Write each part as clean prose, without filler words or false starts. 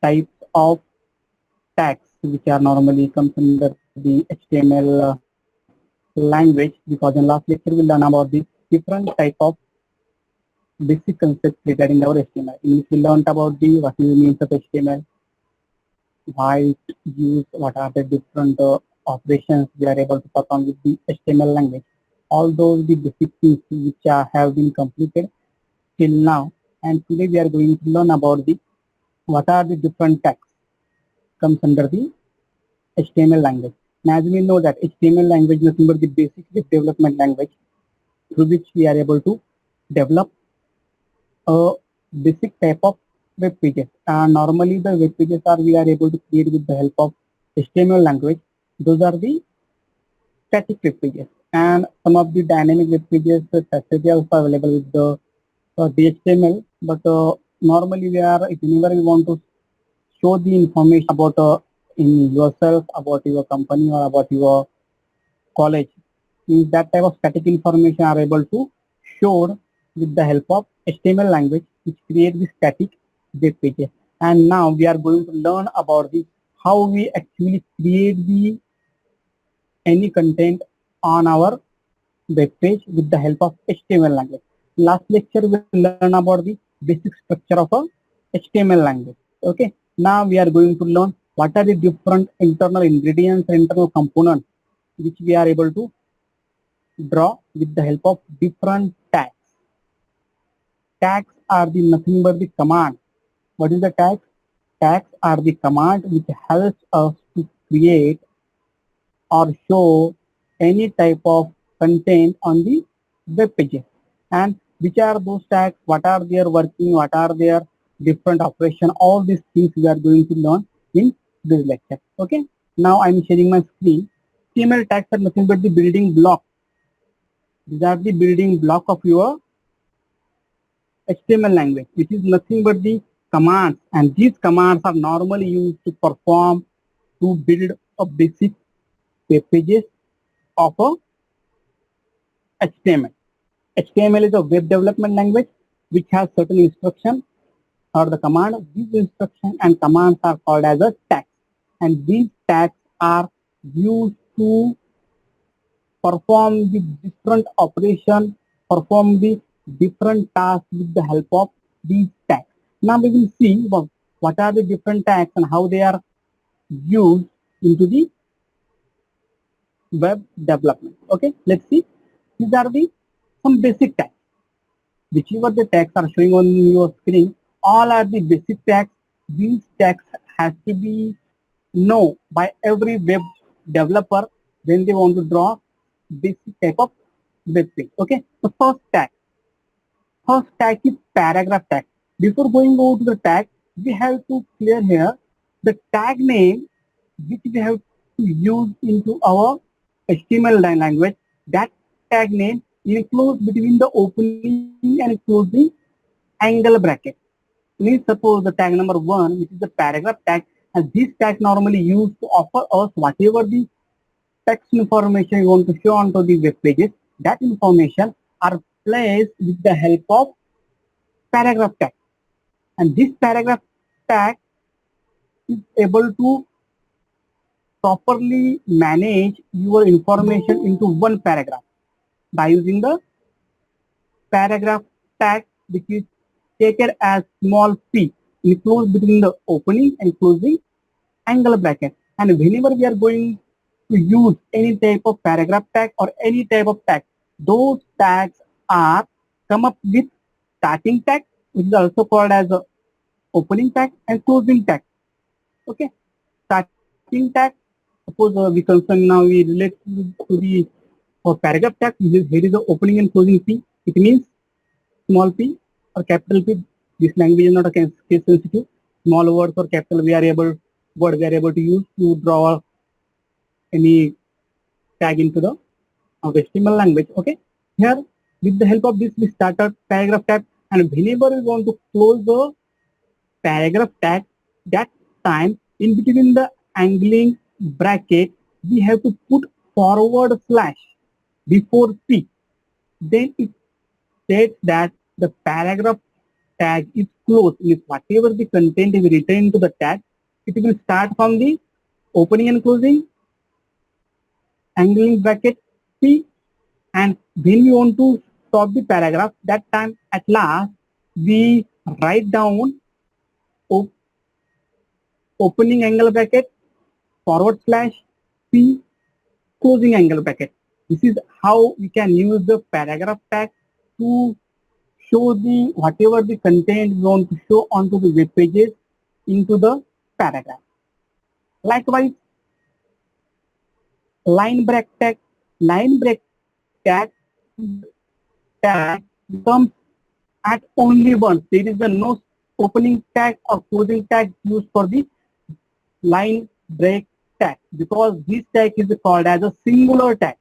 types of tags which are normally comes under the HTML language, because in last lecture we learn about the different type of basic concepts regarding our HTML. In which we learned about the what is the means of HTML, why it used, what are the different operations we are able to perform with the HTML language. All those the basic things which have been completed till now. And today we are going to learn about the what are the different tags comes under the HTML language. And as we know that HTML language is nothing but the basic web development language through which we are able to develop a basic type of web pages. Normally the web pages are we are able to create with the help of HTML language. Those are the static web pages, and some of the dynamic web pages facility also available with the HTML. But normally we are, if whenever we want to show the information about in yourself, about your company or about your college, means that type of static information are able to show with the help of HTML language, which create the static web pages. And now we are going to learn about the how we actually create the any content on our web page with the help of HTML language. Last lecture we learn about the basic structure of a HTML language. Okay. Now we are going to learn what are the different internal ingredients, internal components which we are able to draw with the help of different tags. Tags are the nothing but the command. What is the tag? Tags are the command which helps us to create or show any type of content on the web pages. And which are those tags, what are their working, what are their different operation, all these things we are going to learn in this lecture. Okay. Now I'm sharing my screen. HTML tags are nothing but the building block. These are the building block of your HTML language, which is nothing but the commands, and these commands are normally used to perform to build a basic web pages of a HTML. HTML is a web development language which has certain instruction or the command. These instructions and commands are called as a tags, and these tags are used to perform the different operation, perform the different tasks with the help of these tags. Now we will see what are the different tags and how they are used into the web development. Okay, let's see. These are the some basic tags. Whichever the tags are showing on your screen, all are the basic tags. These tags has to be known by every web developer when they want to draw basic type of web page. Okay, the first tag is paragraph tag. Before going over to the tag, we have to clear here the tag name which we have to use into our HTML language. That tag name includes between the opening and closing angle bracket. Please suppose the tag number 1, which is the paragraph tag, and this tag normally used to offer us whatever the text information you want to show onto the web pages. That information are placed with the help of paragraph tag, and this paragraph tag is able to properly manage your information into one paragraph by using the paragraph tag, which is taken as small p, enclosed between the opening and closing angle bracket. And whenever we are going to use any type of paragraph tag or any type of tag, those tags are come up with starting tag, which is also called as a opening tag and closing tag. Okay, starting tag. Suppose we concern now we relate to the paragraph tag. Here is the opening and closing p. It means small p or capital P. This language is not a case sensitive. Small words or capital we are able to use to draw any tag into the HTML language. Okay, here with the help of this we started paragraph tag, and whenever we want to close the paragraph tag, that time in between the angling bracket we have to put forward slash before p. Then it states that the paragraph tag is closed, means whatever the content is written into the tag, it will start from the opening and closing, angling bracket P, and when we want to stop the paragraph, that time at last we write down op opening angle bracket forward slash P closing angle bracket. This is how we can use the paragraph tag to show the whatever the content we want to show onto the web pages into the paragraph. Likewise, line break tag. Line break tag comes at only once. There is a no opening tag or closing tag used for the line break tag, because this tag is called as a singular tag.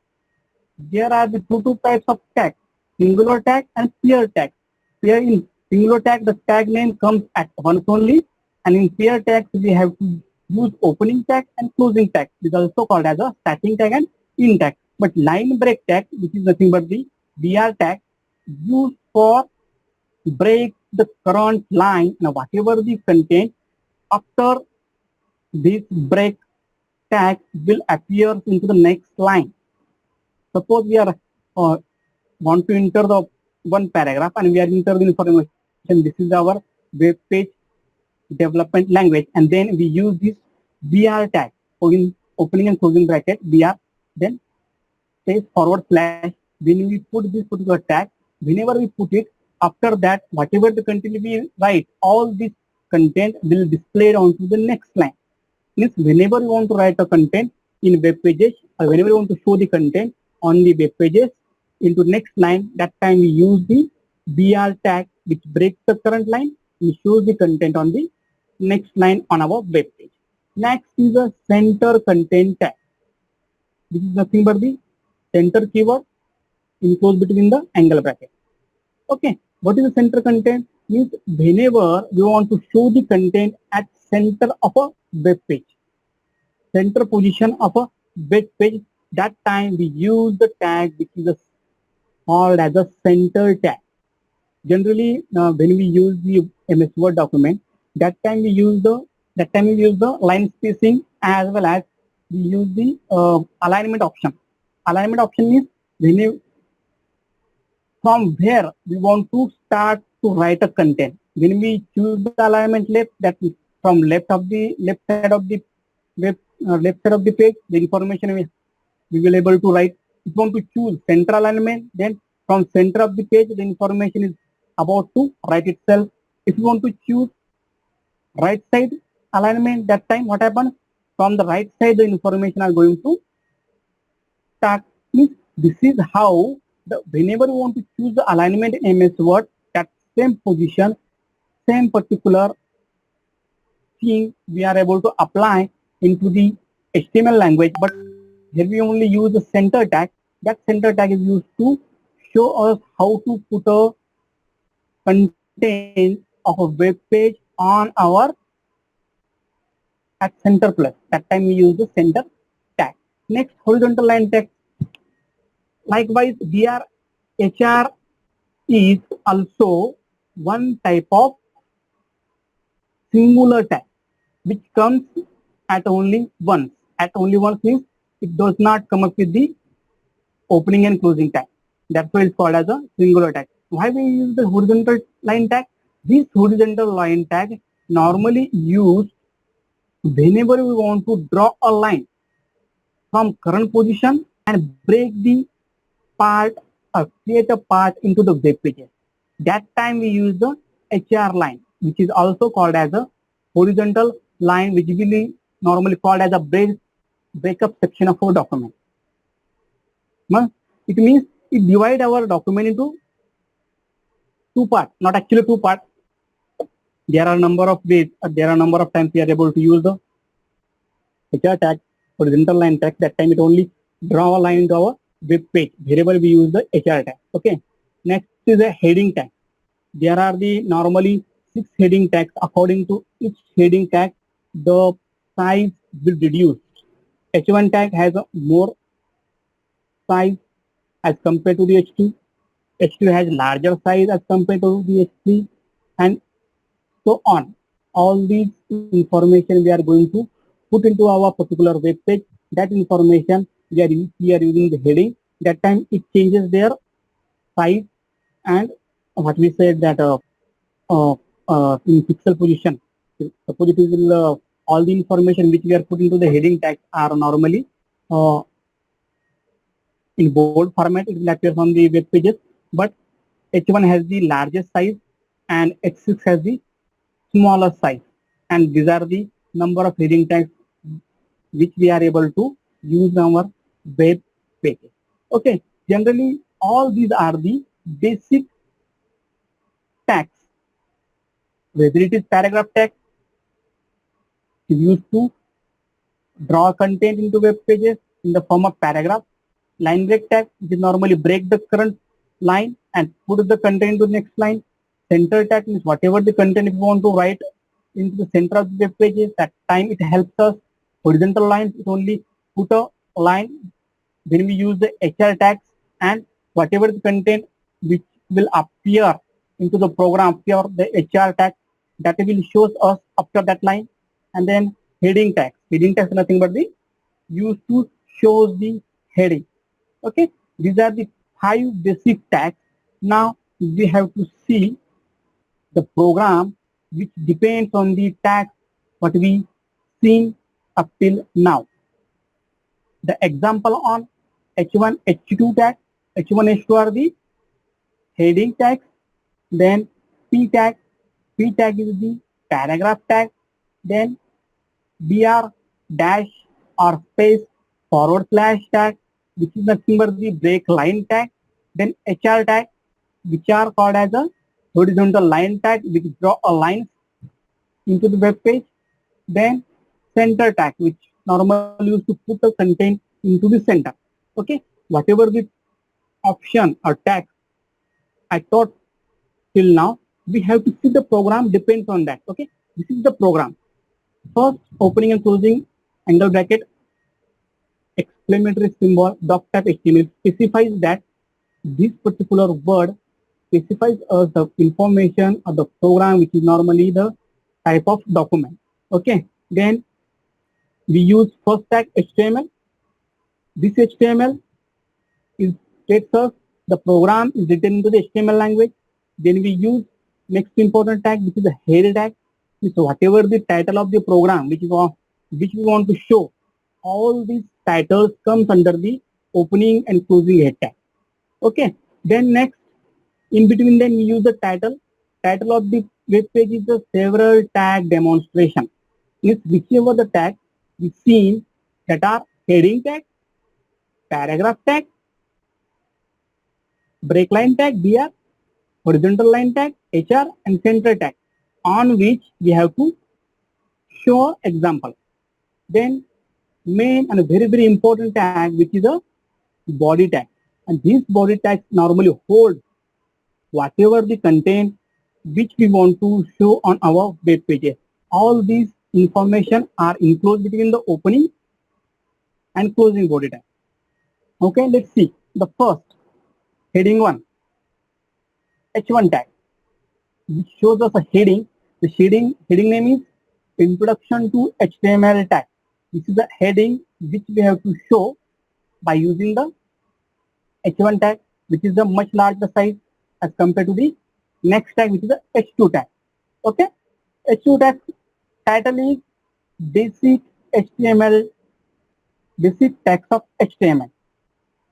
There are the two types of tag, singular tag and pair tag. Here in singular tag, the tag name comes at once only, and in pair tags we have to use opening tag and closing tag. This is also called as a starting tag and end tag. But line break tag, which is nothing but the BR tag, used for break the current line and whatever the content after this break tag will appear into the next line. Suppose we are want to enter the one paragraph and we are enter the information. This is our web page development language, and then we use this BR tag, opening and closing bracket BR, then space forward slash. When we put this particular tag, whenever we put it, after that whatever the content we write, all this content will display onto the next line. Means whenever you want to write a content in web pages, or whenever you want to show the content on the web pages into next line, that time we use the BR tag, which breaks the current line. We show the content on the next line on our web page. Next is a center content tag. This is nothing but the center keyword enclosed between the angle bracket. Okay, what is the center content? Means whenever you want to show the content at center of a web page, center position of a web page, that time we use the tag which is called as a center tag. Generally, when we use the MS Word document, that time we use the line spacing, as well as we use the alignment option. Alignment option means when from where we want to start to write a content. When we choose the alignment left, that is from left side of the web, left side of the page, the information we will able to write. If you want to choose center alignment, then from center of the page, the information is about to write itself. If you want to choose right side alignment, that time what happens? From the right side, the information are going to start. Means this is how whenever you want to choose the alignment in MS Word, that same position, same particular thing we are able to apply into the HTML language. But here we only use the center tag. That center tag is used to show us how to put a content of a web page on our at center plus. That time we use the center tag. Next, horizontal line tag. Likewise, here HR is also one type of singular tag which comes at only once. At only once means it does not come up with the opening and closing tag. That's why it's called as a singular tag. Why we use the horizontal line tag? This horizontal line tag normally used whenever we want to draw a line from current position and break the part or create a path into the web pages. That time we use the HR line, which is also called as a horizontal line, which will be normally called as a breakup section of our document. It means it divides our document into two parts, not actually two parts. There are a number of ways, there are a number of times we are able to use the HR tag, horizontal line tag. That time it only draw a line into our web page wherever we use the HR tag. Okay. Next is a heading tag. There are the normally 6 heading tags. According to each heading tag, the size will reduce. H1 tag has a more size as compared to the H2. H2 has larger size as compared to the H3. and so on. All these information we are going to put into our particular web page. That information we are using the heading. That time it changes their size and what we said that uh, in pixel position. Suppose it is all the information which we are putting to the heading tag are normally uh, in bold format. It will appear on the web pages, but H1 has the largest size and H6 has the smaller size. And these are the number of heading tags which we are able to use on our web pages. Okay, generally all these are the basic tags. Whether it is paragraph tag used to draw content into web pages in the form of paragraph. Line break tag, which is normally break the current line and put the content to the next line. Center tag means whatever the content if you want to write into the center of the web pages, that time it helps us. Horizontal lines, it only put a line. Then we use the HR tags and whatever the content which will appear into the program, appear the HR tag that will shows us after that line. And then heading tags. Heading tags is nothing but the used to shows the heading. Okay, these are the 5 basic tags. Now we have to see the program which depends on the tags what we seen up till now. The example on H1, H2 tag, H1, H2 are the heading tags. Then P tag, P tag is the paragraph tag. Then BR dash or space forward slash tag, which is nothing but the break line tag. Then HR tag, which are called as a horizontal line tag, which draw a line into the web page. Then center tag, which normally used to put the content into the center. Okay, whatever the option or tag I taught till now, we have to see the program depends on that. Okay, this is the program. First, opening and closing angle bracket, exclamatory symbol, doc type HTML specifies that this particular word specifies us the information of the program, which is normally the type of document. Okay, then we use first tag HTML. This HTML is states us the program is written into the HTML language. Then we use next important tag, which is the header tag. So whatever the title of the program which we want to show, all these titles comes under the opening and closing head tag. Okay. Then next, in between them we use the title. Title of the web page is the several tag demonstration. Means whichever the tag we seen that are heading tag, paragraph tag, break line tag, BR, horizontal line tag, HR, and center tag, on which we have to show example. Then main and a very important tag, which is a body tag, and these body tags normally hold whatever the content which we want to show on our web pages. All these information are enclosed between the opening and closing body tag. Okay, let's see the first heading 1, H1 tag, which shows us a heading. The heading name is Introduction to HTML tag. This is the heading which we have to show by using the H1 tag, which is the much larger size as compared to the next tag, which is the H2 tag. Okay, H2 tag title is basic HTML, basic tags of HTML.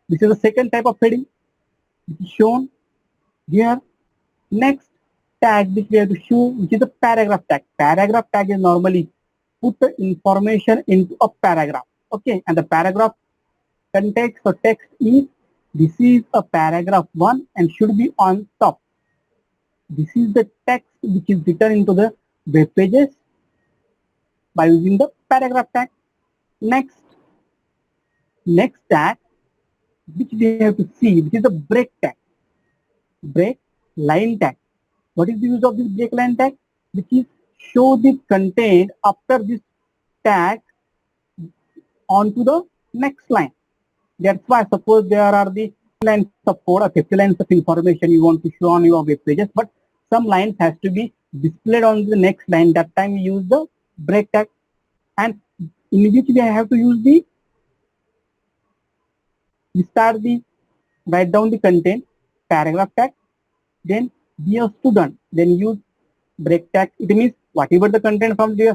This is the second type of heading which is shown here. Next tag which we have to show, which is a paragraph tag. Paragraph tag is normally put the information into a paragraph. Okay, and the paragraph context or text is this is a paragraph 1 and should be on top. This is the text which is written into the web pages by using the paragraph tag. Next tag which we have to see, which is the break tag, break line tag. What is the use of this break line tag? Which is show the content after this tag onto the next line. That's why suppose there are the lines of code or 50 lines of information you want to show on your web pages, but some lines has to be displayed on the next line. That time we use the break tag, and in which we have to use the start the write down the content paragraph tag, then be a student, then use break tag. It means whatever the content from the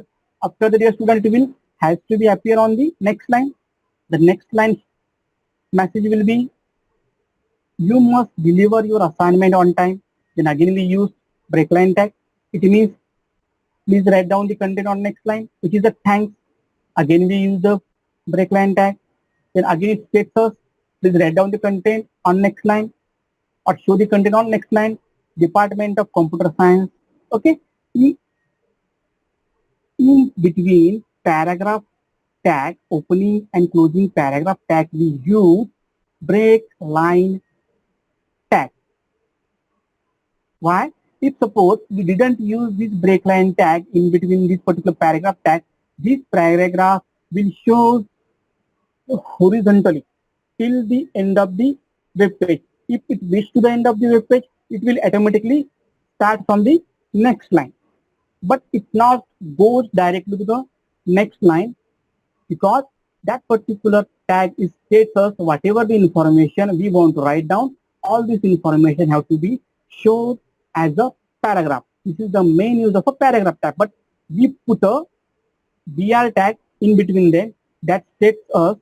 after the dear student, it will has to be appear on the next line. The next line message will be you must deliver your assignment on time. Then again we use break line tag. It means please write down the content on next line, which is the thanks. Again we use the break line tag. Then again it states us please write down the content on next line or show the content on next line. Department of Computer Science. Okay. In between paragraph tag, opening and closing paragraph tag, we use break line tag. Why? If suppose we didn't use this break line tag in between this particular paragraph tag, this paragraph will show horizontally till the end of the web page. If it reaches to the end of the web page, it will automatically start from the next line. But it not goes directly to the next line because that particular tag is states us whatever the information we want to write down, all this information have to be shown as a paragraph. This is the main use of a paragraph tag, but we put a BR tag in between them that states us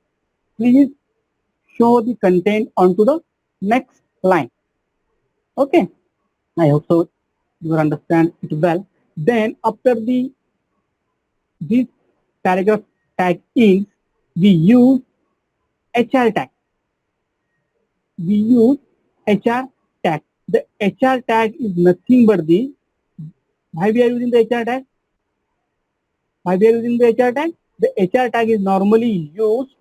please show the content onto the next line. Okay, I hope so you will understand it well. Then after this paragraph tag is, we use HR tag. We use HR tag. The HR tag is nothing but the, why we are using the HR tag? Why we are using the HR tag? The HR tag is normally used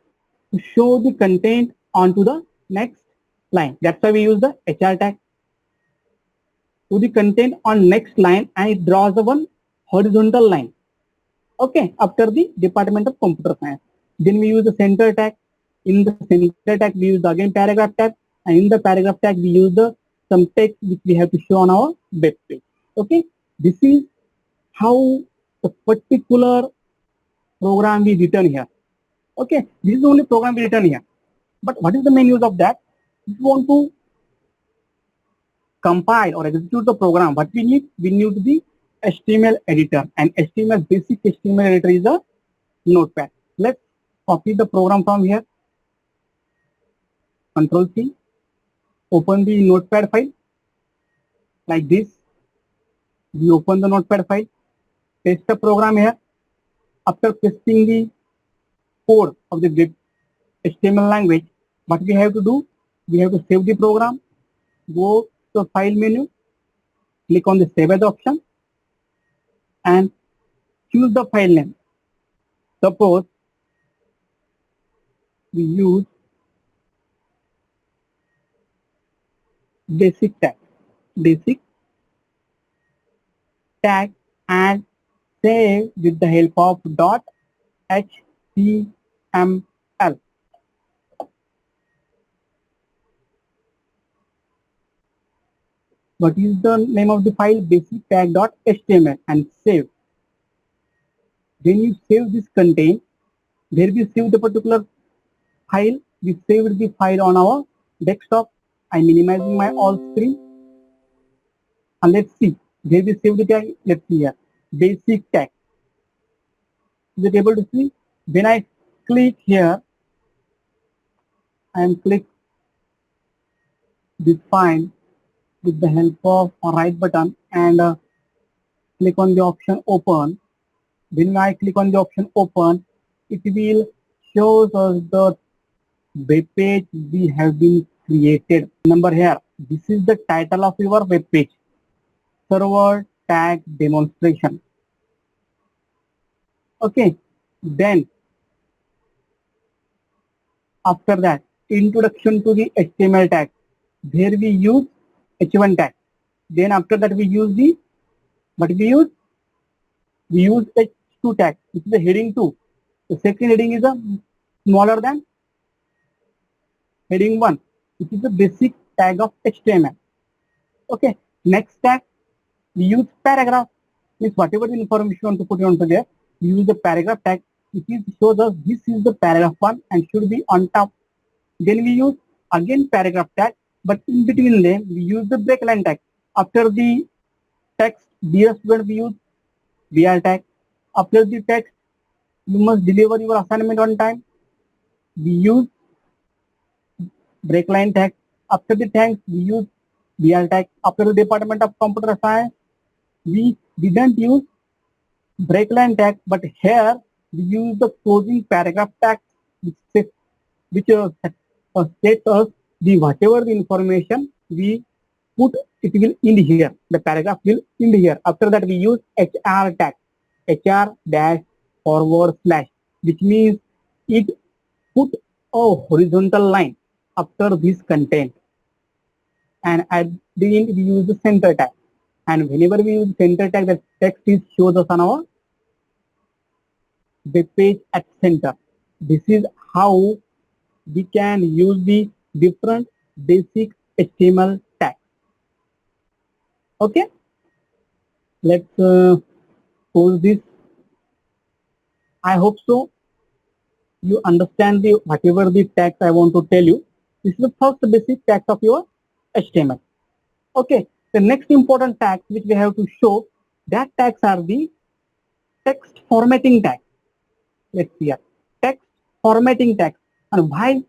to show the content onto the next line. That's why we use the HR tag. To the content on next line, and it draws the one horizontal line. Okay, after the Department of Computer Science. Then we use the center tag. In the center tag, we use the again paragraph tag, and in the paragraph tag, we use the some text which we have to show on our web page. Okay, this is how the particular program we written here. Okay, this is the only program we written here. But what is the main use of that? If you want to compile or execute the program, what we need the HTML editor, and HTML basic HTML editor is a notepad. Let's copy the program from here. Control C, open the notepad file like this. We open the notepad file, paste the program here. After pasting the code of the HTML language, what we have to do? We have to save the program, go to the file menu, click on the save as option, and choose the file name. Suppose we use basic tag, and save with the help of .html. What is the name of the file? Basic tag.html, and save. When you save this content, where we save the particular file, we saved the file on our desktop. I'm minimizing my all screen, and let's see where we save the tag. Let's see here, basic tag. Is it able to see? When I click here and click this file with the help of a right button and click on the option open. When I click on the option open, it will show us the web page we have been created. Number here, this is the title of your web page, server tag demonstration. Okay, then after that, introduction to the HTML tag. There we use H1 tag. Then after that we use the, what we use? We use H2 tag, which is the heading 2. The second heading is a smaller than heading 1, which is the basic tag of HTML. Okay, next tag we use paragraph. Means whatever the information you want to put onto there, we use the paragraph tag. It is shows us this is the paragraph one and should be on top. Then we use again paragraph tag, but in between them we use the break line tag. After the text, dear student, we use BR tag. After the text, you must deliver your assignment on time. We use break line tag. After the tags, we use BR tag. After the Department of Computer Science, we didn't use break line tag, but here we use the closing paragraph tag, which states us the whatever the information we put, it will end here. The paragraph will end here. After that, we use HR tag, HR dash forward slash, which means it put a horizontal line after this content. And at the end, we use the center tag. And whenever we use center tag, the text is shows us on our web page at center. This is how we can use the different basic HTML tags. Okay, let's close this. I hope so. You understand the whatever the tags I want to tell you. This is the first basic tags of your HTML. Okay, the next important tags which we have to show, that tags are the text formatting tags. Let's see here. Text formatting tags. And why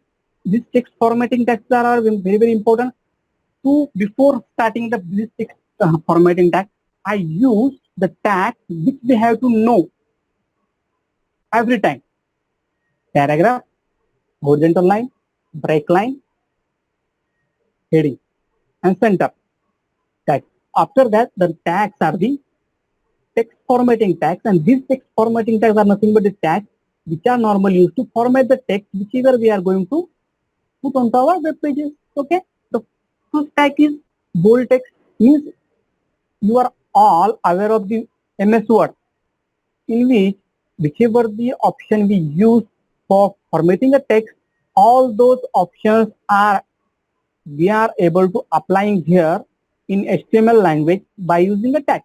these text formatting tags are very, very important? Before starting this text formatting tag, I use the tag which we have to know every time. Paragraph, horizontal line, break line, heading, and center tag. After that, the tags are the text formatting tags, and these text formatting tags are nothing but the tags which are normally used to format the text whichever we are going to put onto our web pages. Okay, the first tag is bold text. Means you are all aware of the MS Word, in which whichever the option we use for formatting a text, all those options we are able to applying here in HTML language by using a tag.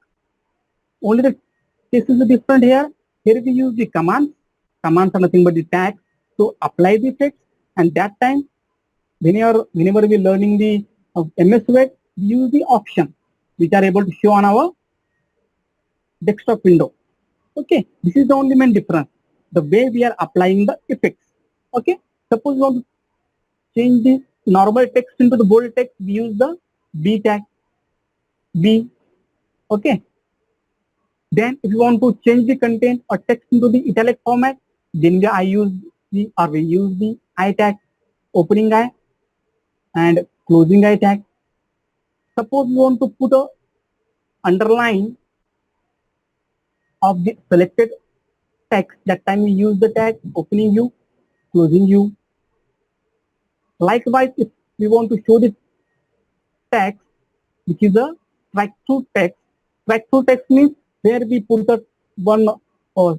Only the case is different here. Here we use the commands. Commands are nothing but the tags to apply the text. And that time, whenever we are learning the MS Word, we use the option which are able to show on our desktop window. Okay, this is the only main difference. The way we are applying the effects. Okay, suppose we want to change the normal text into the bold text, we use the B tag. B. Okay. Then if you want to change the content or text into the italic format, then we use the I tag, opening I and closing I tag. Suppose you want to put a underline of the selected text, that time we use the tag opening U, closing U. Likewise, if we want to show the text which is a strike through text, strike through text means where we put the one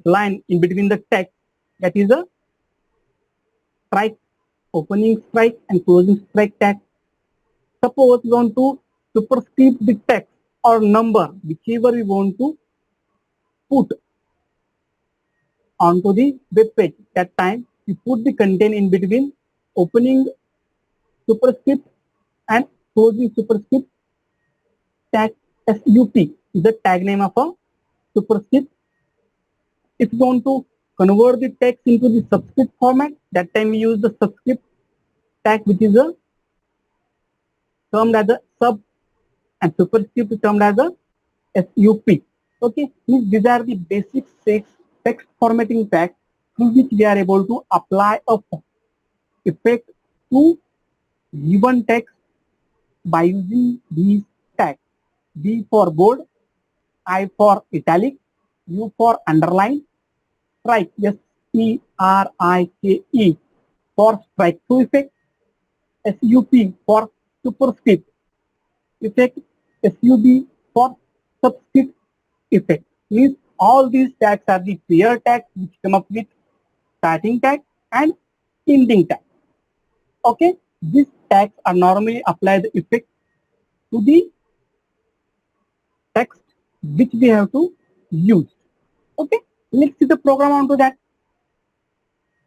line in between the text, that is a strike, opening strike and closing strike tag. Suppose we want to superscript the text or number, whichever we want to put onto the web page, that time we put the content in between opening superscript and closing superscript tag. SUP is the tag name of a superscript. If you want to convert the text into the subscript format, that time we use the subscript tag, which is a termed as a sub, and superscript is termed as a SUP. Okay, means these are the basic 6 text formatting tags through which we are able to apply a effect to given text by using these tags. B for bold, I for italic, U for underline, strike, STRIKE for strike through effect, SUP for superscript effect, SUB for subscript effect. Means all these tags are the clear tags which come up with starting tag and ending tag. Okay, these tags are normally applied effect to the text which we have to use. Okay, let's see the program onto that.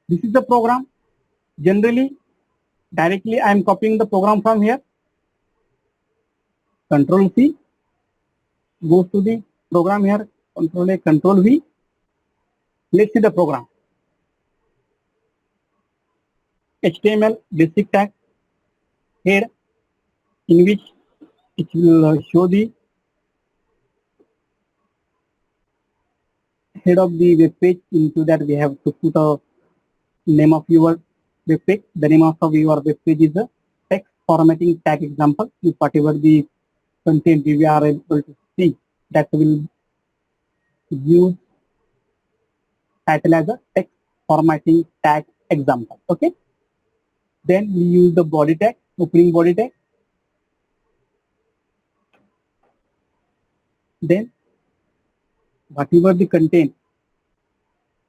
This is the program. Generally, directly I am copying the program from here. Control C goes to the program here. Control A, Control V. Let's see the program. HTML basic tag here, in which it will show the head of the web page. Into that we have to put a name of your web page. The name of your web page is a text formatting tag example. If whatever the content we are able to see, that will use title as a text formatting tag example. Okay. Then we use the body tag, opening body tag. Then whatever the content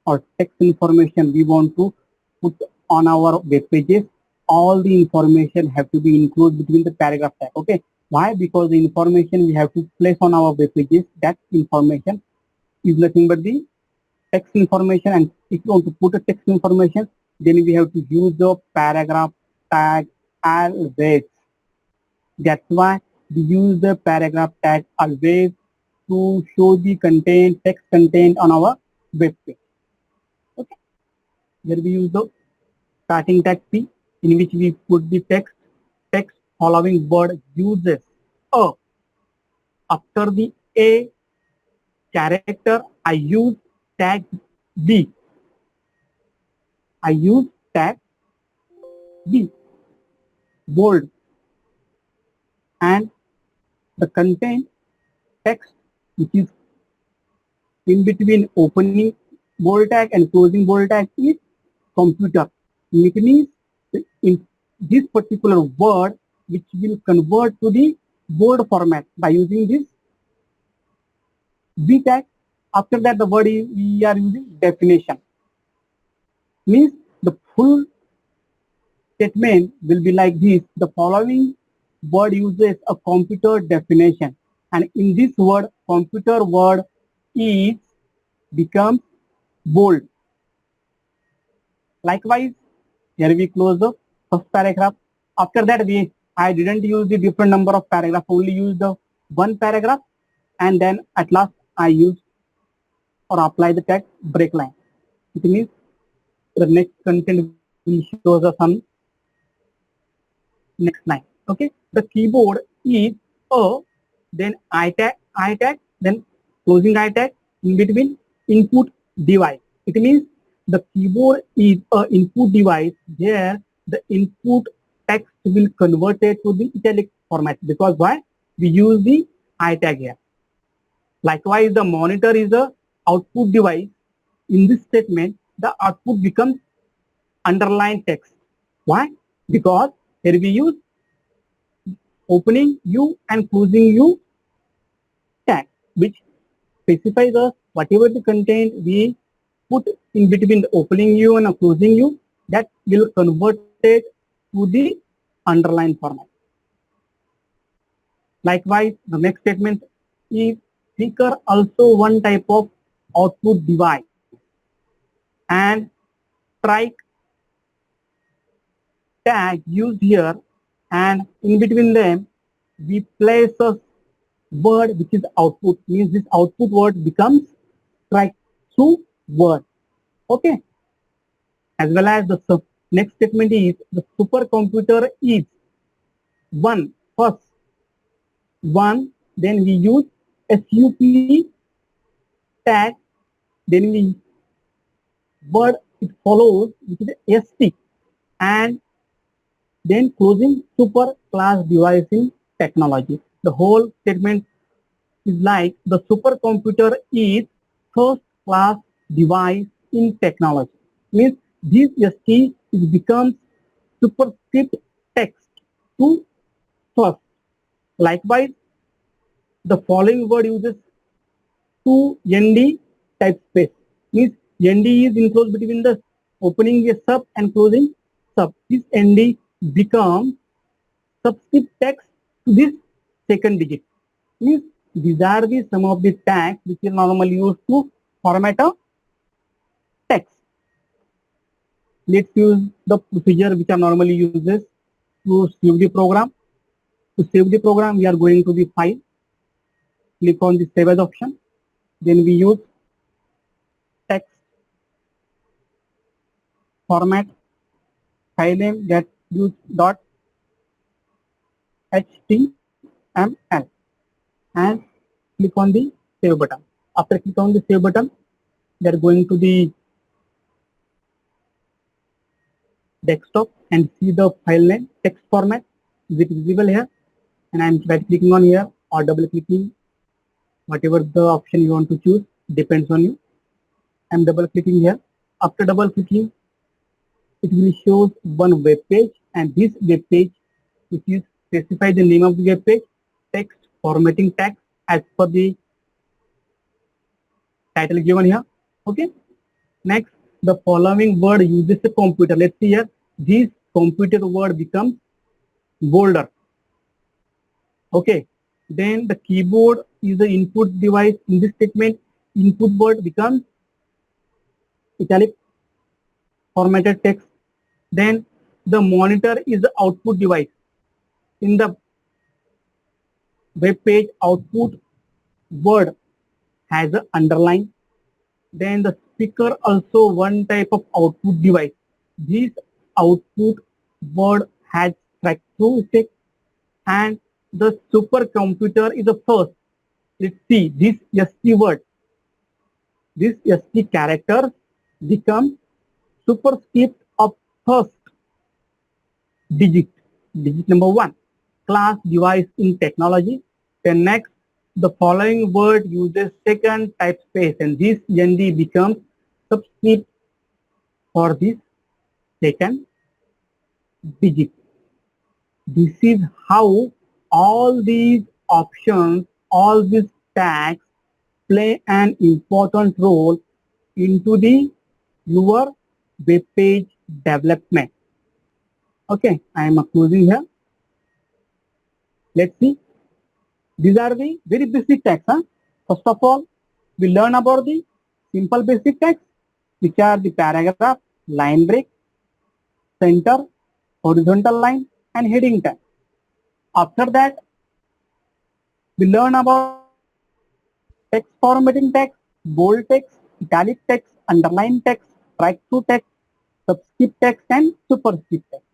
or text information we want to put on our web pages, all the information have to be included between the paragraph tag. Okay. Why? Because the information we have to place on our web pages, that information is nothing but the text information. And if you want to put a text information, then we have to use the paragraph tag always. That's why we use the paragraph tag always to show the content, text content on our web page. Okay. Here we use the starting tag P, in which we put the text following word uses a. After the A character, I use tag B. I use tag B, bold, and the content text which is in between opening bold tag and closing bold tag is computer. It means in this particular word which will convert to the bold format by using this B tag. After that, the word is, we are using definition. Means the full statement will be like this. The following word uses a computer definition, and in this word, computer word is becomes bold. Likewise, here we close the first paragraph. After that, I didn't use the different number of paragraph, only use the one paragraph, and then at last I use or apply the tag break line. It means the next content will show us on next line. Okay, the keyboard is a, then I tag, then closing I tag, in between input device. It means the keyboard is a input device. There the input text will convert it to the italic format, because why? We use the I tag here. Likewise, the monitor is a output device. In this statement, the output becomes underlined text. Why? Because here we use opening U and closing U tag, which specifies us whatever the content we put in between the opening U and a closing U, that will convert it to the underline format. Likewise, the next statement is speaker also one type of output device, and strike tag used here, and in between them we place a word which is output. Means this output word becomes strike through word. Okay. As well as the next statement is the supercomputer is one, first one, then we use SUP tag, then we word it follows which is ST, and then closing super class device in technology. The whole statement is like the supercomputer is first class device in technology. Means this ST is becomes superscript text to first. Likewise, the following word uses two ND type space. Means ND is enclosed between the opening a sub and closing sub. This ND becomes subscript text to this second digit. Means These are the some of the tags which is normally used to format a text. Let's use the procedure which are normally uses to save the program. To save the program, we are going to the file, click on the save as option. Then we use text format, file name get use dot html and click on the save button. After click on the save button, they are going to the desktop and see the file name text format. Is it visible here? And I'm right clicking on here or double clicking, whatever the option you want to choose depends on you. I'm double clicking here. After double clicking, it will show one web page, and this web page, which is specify the name of the web page, text formatting tag as per the title given here. Okay. Next, the following word uses a computer. Let's see here. This computer word becomes bolder. Okay. Then the keyboard is the input device. In this statement, input word becomes italic formatted text. Then the monitor is the output device. In the web page, output word has an underline. Then the speaker also one type of output device. This output word has characteristic, and the supercomputer is the first. Let's see this ST word. This ST character becomes superscript of first digit, digit number 1. Class device in technology. Then next, the following word uses second type space, and this ND becomes subscript for this second digit. This is how all these options, all these tags play an important role into the your web page development. Okay, I am closing here. Let's see. These are the very basic tags. First of all, we learn about the simple basic tags, which are the paragraph, line break, center, horizontal line, and heading tag. After that, we learn about text formatting text, bold text, italic text, underline text, track to text, subscript text, and superscript text.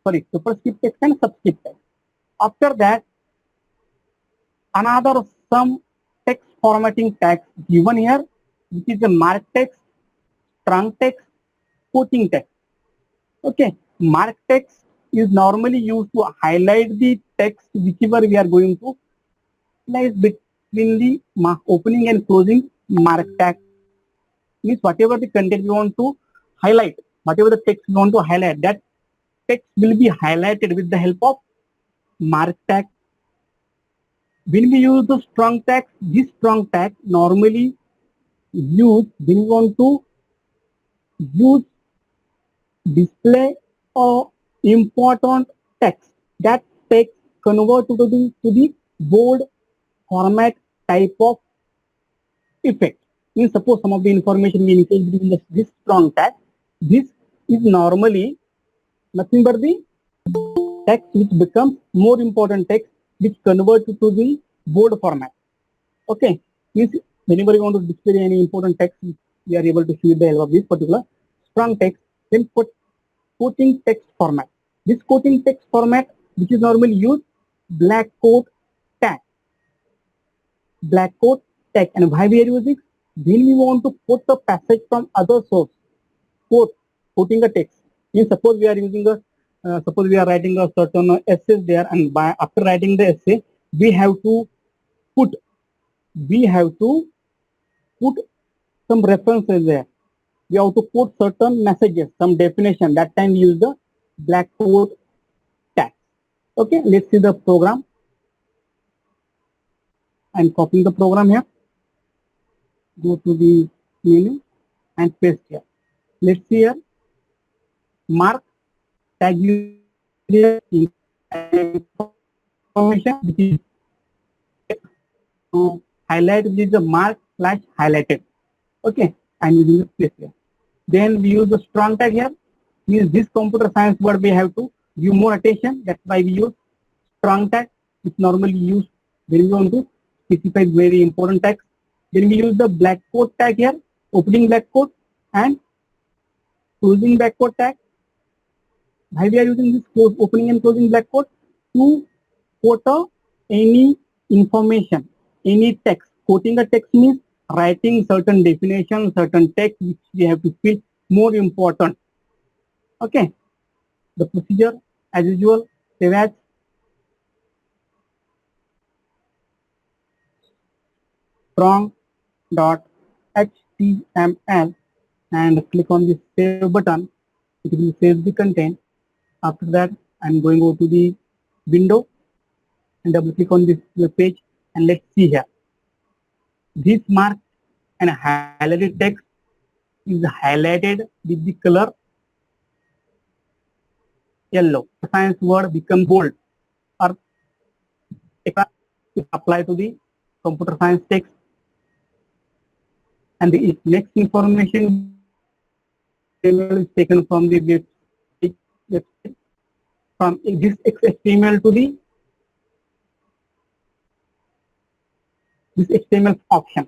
Sorry, superscript text and subscript text. After that, another some text formatting tags given here, which is the mark text, trunk text, quoting text. Okay, mark text is normally used to highlight the text whichever we are going to place between the opening and closing mark tag. Means whatever the content we want to highlight, whatever the text we want to highlight, that text will be highlighted with the help of mark tag. When we use the strong tag, this strong tag normally used when we want to use display or important text. That text convert to the bold format type of effect. Means suppose some of the information we include between this strong tag, this is normally nothing but the text which becomes more important text which convert to the bold format. Okay, means whenever you want to display any important text, we are able to show the help of this particular strong text. Then put quoting text format. This quoting text format, which is normally used, black quote tag. Black quote tag. And why we are using? When we want to quote the passage from other source, quoting a text. Means suppose we are using a suppose we are writing a certain essay there, and after writing the essay, we have to put some references there. We have to put certain messages, some definition. That time we use the black quote tag. Okay, let's see the program. I'm copying the program here. Go to the menu and paste here. Let's see here. Mark tag information which is to highlight with the mark slash highlighted. Okay, I'm using the space here. Then we use the strong tag here. Means this computer science word we have to give more attention. That's why we use strong tag, which normally used when we want to specify very important tags. Then we use the black quote tag here, opening black quote and closing black quote tag. Why we are using this opening and closing black quote? To quote any information, any text. Quoting a text means writing certain definition, certain text which we have to feel more important. Okay. The procedure as usual, save as, strong.html and click on the save button. It will save the content. After that, I'm going to go to the window and double click on this page and let's see here. This mark and highlighted text is highlighted with the color yellow. The science word become bold or apply to the computer science text. And the next information is taken from the website, from this HTML to the this HTML option.